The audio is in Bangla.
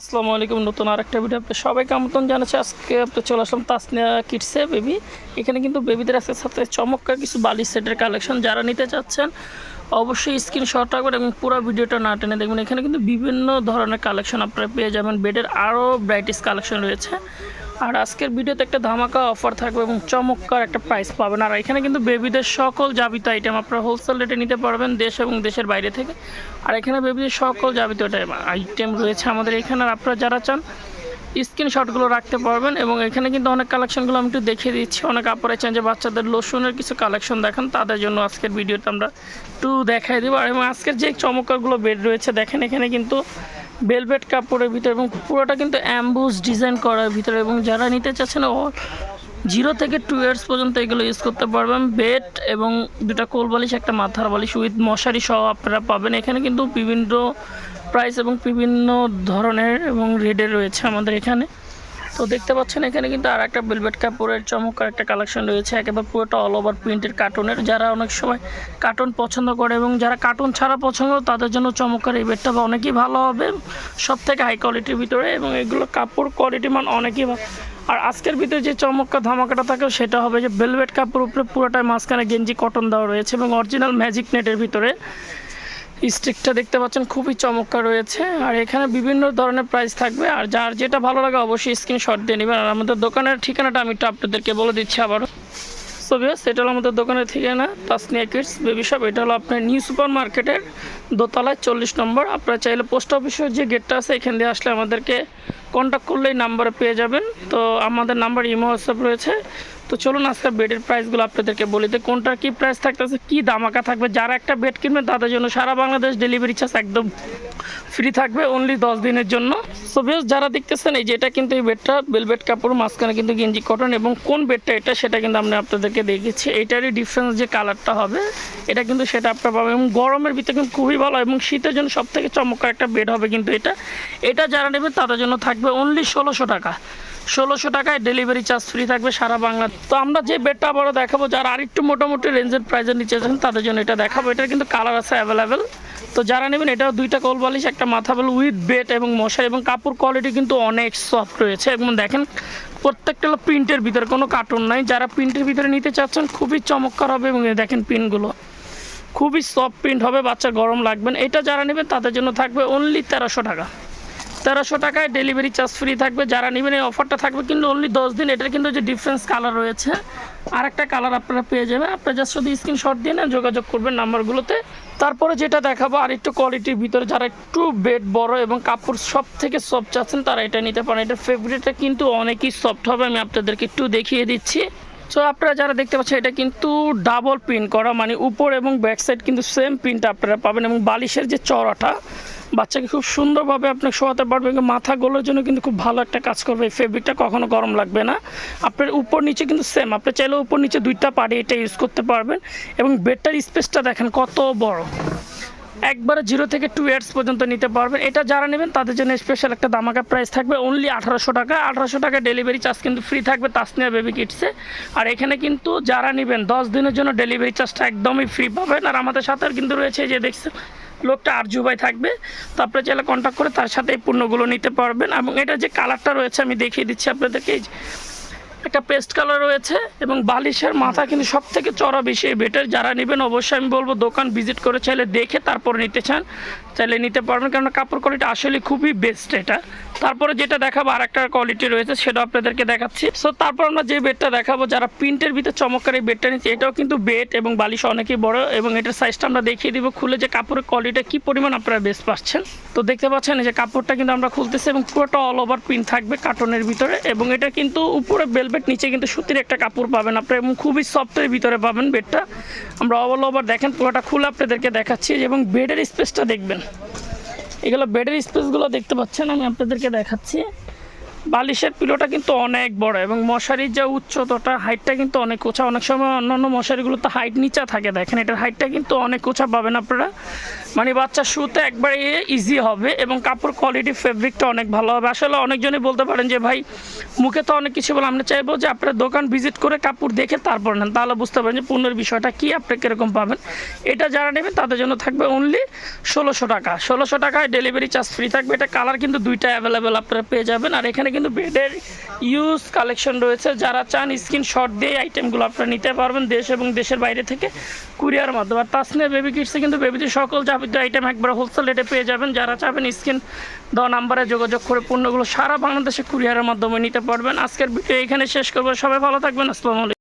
আসসালামু আলাইকুম। নতুন আরেকটা ভিডিও আপনাদের সবাইকে আমন্ত্রণ জানাচ্ছি। আজকে আপনি চলে আসলাম তাসনিয়া কিডসে বেবি। এখানে কিন্তু বেবিদের আজকে সাথে চমৎকার কিছু বালিশ সেটের কালেকশন, যারা নিতে চাচ্ছেন অবশ্যই স্ক্রিনশট রাখবেন এবং পুরো ভিডিওটা না টেনে দেখবেন। এখানে কিন্তু বিভিন্ন ধরনের কালেকশন আপনারা পেয়ে যাবেন। বেডের আরও ভ্যারাইটিস কালেকশন রয়েছে। আর আজকের ভিডিওতে একটা ধামাকা অফার থাকবে এবং চমৎকার একটা প্রাইস পাবেন। আর এখানে কিন্তু বেবিদের সকল যাবিত আইটেম আপনারা হোলসেল রেটে নিতে পারবেন দেশ এবং দেশের বাইরে থেকে। আর এখানে বেবিদের সকল যাবিত আইটেম রয়েছে আমাদের এখানে। আর আপনারা যারা চান স্ক্রিনশটগুলো রাখতে পারবেন। এবং এখানে কিন্তু অনেক কালেকশনগুলো আমি একটু দেখিয়ে দিচ্ছি। অনেক আপনারা চান যে বাচ্চাদের লোশনের কিছু কালেকশন দেখান, তাদের জন্য আজকের ভিডিওতে আমরা একটু দেখাই দেবো। আর এবং আজকের যে চমৎকারগুলো বেড রয়েছে দেখেন, এখানে কিন্তু ভেলভেট কাপড়ের ভিতরে এবং পুরোটা কিন্তু অ্যাম্বুস ডিজাইন করার ভিতরে। এবং যারা নিতে চাচ্ছেন 0 থেকে 2 ইয়ার্স পর্যন্ত এগুলো ইউজ করতে পারবেন। বেড এবং দুটা কোল বালিশ, একটা মাথার বালিশ উইথ মশারি সহ আপনারা পাবেন। এখানে কিন্তু বিভিন্ন প্রাইস এবং বিভিন্ন ধরনের এবং রেডের রয়েছে আমাদের এখানে। তো দেখতে পাচ্ছেন এখানে কিন্তু আর একটা ভেলভেট কাপড়ের চমৎকার একটা কালেকশন রয়েছে, একেবারে পুরোটা অল ওভার প্রিন্টের কার্টুনের। যারা অনেক সময় কার্টুন পছন্দ করে এবং যারা কার্টুন ছাড়া পছন্দ তাদের জন্য চমৎকার এই বেডটা অনেকই ভালো হবে, সব থেকে হাই কোয়ালিটির ভিতরে। এবং এগুলো কাপড় কোয়ালিটি মান অনেকই ভালো। আর আজকের ভিতরে যে চমৎকার ধামাকাটা থাকে সেটা হবে যে ভেলভেট কাপড় উপরে পুরোটাই মাঝখানে গেঞ্জি কটন দেওয়া রয়েছে এবং অরিজিনাল ম্যাজিক নেটের ভিতরে স্টিকটা দেখতে পাচ্ছেন খুবই চমৎকার রয়েছে। আর এখানে বিভিন্ন ধরনের প্রাইস থাকবে। আর যার যেটা ভালো লাগে অবশ্যই স্ক্রিনশট দিয়ে নেবেন। আর আমাদের দোকানের ঠিকানাটা আমি একটু আপনাদেরকে বলে দিচ্ছি আবারও। সো ভিউয়ার্স, এটা হলো আমাদের দোকানের ঠিকানা তাসনিয়া কিডস বেবি শপ। এটা হলো আপনার নিউ সুপার মার্কেটের দোতলায় 40 নম্বর। আপনারা চাইলে পোস্ট অফিসের যে গেটটা আছে এখান দিয়ে আসলে আমাদেরকে কন্ট্যাক্ট করলেই নাম্বারে পেয়ে যাবেন। তো আমাদের নাম্বার ইমো হোয়াটসঅ্যাপ রয়েছে। তো চলুন আজকে বেডের প্রাইসগুলো আপনাদেরকে বলিতে কোনটার কী প্রাইস থাকতেছে, কী দামাকা থাকবে। যারা একটা বেড কিনবেন তাদের জন্য সারা বাংলাদেশ ডেলিভারি চার্জ একদম ফ্রি থাকবে অনলি 10 দিনের জন্য। সো ভিউয়ার্স, যারা দেখতেছেন এই যে এটা কিন্তু এই বেডটা ভেলভেট কাপড়, মাঝখানে কিন্তু গেঞ্জি কটন। এবং কোন বেডটা এটা সেটা কিন্তু আমরা আপনাদেরকে দেখেছি। এটারই ডিফারেন্স যে কালারটা হবে এটা কিন্তু সেটা আপনারা পাবেন। এবং গরমের ভিতরে কিন্তু খুবই ভালো এবং শীতের জন্য সবথেকে চমৎকার একটা বেড হবে কিন্তু এটা যারা নেবেন তাদের জন্য থাকবে অনলি 1600 টাকা। 1600 টাকায় ডেলিভারি চার্জ ফ্রি থাকবে সারা বাংলা। তো আমরা যে বেডটা আবারও দেখাবো, যারা আরেকটু মোটামুটি রেঞ্জের প্রাইজের নিচে আছেন তাদের জন্য এটা দেখাবো। এটার কিন্তু কালার আছে অ্যাভেলেবেল। তো যারা নেবেন এটাও দুইটা কোল বালিশ, একটা মাথা বাল উইথ বেড এবং মশারি। এবং কাপড় কোয়ালিটি কিন্তু অনেক সফট রয়েছে। এবং দেখেন প্রত্যেকটা হলো প্রিন্টের ভিতরে, কোনো কার্টুন নাই। যারা প্রিন্টের ভিতরে নিতে চাচ্ছেন খুবই চমৎকার হবে। এবং দেখেন প্রিন্টগুলো খুবই সফট প্রিন্ট হবে, বাচ্চা গরম লাগবেন। এটা যারা নেবেন তাদের জন্য থাকবে অনলি 1300 টাকা। 1300 টাকায় ডেলিভারি চার্জ ফ্রি থাকবে। যারা নেবেন এই অফারটা থাকবে কিন্তু অনলি 10 দিন। এটার কিন্তু যে ডিফারেন্স কালার রয়েছে আর একটা কালার আপনারা পেয়ে যাবেন। আপনারা জাস্ট শুধু স্ক্রিনশট দিয়ে না যোগাযোগ করবেন নাম্বারগুলোতে। তারপরে যেটা দেখাবো আর একটু কোয়ালিটির ভিতরে, যারা একটু বেড বড় এবং কাপড় সব থেকে সফট চাচ্ছেন তারা এটা নিতে পারেন। এটার ফেব্রিকটা কিন্তু অনেকই সফট হবে, আমি আপনাদেরকে একটু দেখিয়ে দিচ্ছি। সো আপনারা যারা দেখতে পাচ্ছেন এটা কিন্তু ডাবল প্রিন্ট করা, মানে উপর এবং ব্যাক সাইড কিন্তু সেম প্রিন্ট আপনারা পাবেন। এবং বালিশের যে চড়াটা বাচ্চাকে খুব সুন্দরভাবে আপনাকে শোয়াতে পারবে এবং মাথাগুলোর জন্য কিন্তু খুব ভালো একটা কাজ করবে। এই ফেব্রিকটা কখনো গরম লাগবে না। আপনার উপর নিচে কিন্তু সেম, আপনি চাইলে উপর নিচে দুইটা পাড়ি এটা ইউজ করতে পারবেন। এবং বেডটার স্পেসটা দেখেন কত বড়, একবারে 0 থেকে 2 ইয়ার্স পর্যন্ত নিতে পারবেন। এটা যারা নেবেন তাদের জন্য স্পেশাল একটা দামাকা প্রাইস থাকবে অনলি 1800 টাকা। 1800 টাকা ডেলিভারি চার্জ কিন্তু ফ্রি থাকবে তাসনিয়া বেবি কিডসে। আর এখানে কিন্তু যারা নেবেন 10 দিনের জন্য ডেলিভারি চার্জটা একদমই ফ্রি পাবেন। আর আমাদের সাথে কিন্তু রয়েছে যে দেখছেন লোকটা আরজু ভাই থাকবে, তো আপনারা চাইলে কন্ট্যাক্ট করে তার সাথে এই পণ্যগুলো নিতে পারবেন। এবং এটা যে কালারটা রয়েছে আমি দেখিয়ে দিচ্ছি আপনাদেরকে, এই একটা পেস্ট কালার রয়েছে। এবং বালিশের মাথা কিন্তু সব থেকে চড়া বেশি এই বেটার। যারা নেবেন অবশ্যই আমি বলবো দোকান ভিজিট করে চাইলে দেখে তারপরে নিতে চান চাইলে নিতে পারবেন, কারণ কাপড় কোয়ালিটি আসলে খুবই বেস্ট এটা। তারপরে যেটা দেখাবো আর একটা কোয়ালিটি রয়েছে সেটা আপনাদেরকে দেখাচ্ছি। সো তারপর আমরা যে বেডটা দেখাবো, যারা প্রিন্টের ভিতরে চমৎকার এই বেডটা নিচ্ছে, এটাও কিন্তু বেড এবং বালিশ অনেকই বড়। এবং এটার সাইজটা আমরা দেখিয়ে দিব খুলে, যে কাপড়ের কোয়ালিটি কী পরিমাণ আপনারা বেস্ট পাচ্ছেন। তো দেখতে পাচ্ছেন যে কাপড়টা কিন্তু আমরা খুলতেছি এবং পুরোটা অল ওভার প্রিন্ট থাকবে কার্টনের ভিতরে। এবং এটা কিন্তু উপরে বেলভেট, নিচে কিন্তু সুতির একটা কাপড় পাবেন আপনারা এবং খুবই সফটের ভিতরে পাবেন বেডটা। আমরা অল ওভার দেখেন পুরোটা খুলে আপনাদেরকে দেখাচ্ছি। এবং বেডের স্পেসটা দেখবেন, এগুলো বেডের স্পেসগুলো দেখতে পাচ্ছেন, আমি আপনাদেরকে দেখাচ্ছি। বালিশের পিলোটা কিন্তু অনেক বড় এবং মশারির যে উচ্চতাটা হাইটটা কিন্তু অনেক উঁচা। অনেক সময় অন্যান্য মশারিগুলোতে হাইট নিচা থাকে, দেখেন এটার হাইটটা কিন্তু অনেক উঁচা পাবেন আপনারা। মানে বাচ্চা শুতে একবারে ইজি হবে এবং কাপড় কোয়ালিটি ফেব্রিকটা অনেক ভালো হবে। আসলে অনেকজনই বলতে পারেন যে ভাই মুখে তো অনেক কিছু বলে, আমরা চাইবো যে আপনারা দোকান ভিজিট করে কাপড় দেখে তারপর নেন, তাহলে বুঝতে পারেন যে পণ্যের বিষয়টা কী, আপনি কীরকম পাবেন। এটা যারা নেবেন তাদের জন্য থাকবে অনলি 1600 টাকা। 1600 টাকায় ডেলিভারি চার্জ ফ্রি থাকবে। এটা কালার কিন্তু দুইটা অ্যাভেলেবেল আপনারা পেয়ে যাবেন। আর এখানে কিন্তু বেডের ইউজ কালেকশন রয়েছে, যারা চান স্ক্রিনশট দিয়ে আইটেমগুলো আপনারা নিতে পারবেন দেশ এবং দেশের বাইরে থেকে কুরিয়ার মাধ্যমে। আর তাসনিয়া বেবি কিডসে কিন্তু বেবিদের সকল যাবতীয় আইটেম একবার হোলসেল রেটে পেয়ে যাবেন। যারা চাবেন স্ক্রিন দেওয়া নাম্বারে যোগাযোগ করে পণ্যগুলো সারা বাংলাদেশে কুরিয়ারের মাধ্যমে নিতে পারবেন। আজকের ভিডিও এখানে শেষ করবো। সবাই ভালো থাকবেন। আসসালামু আলাইকুম।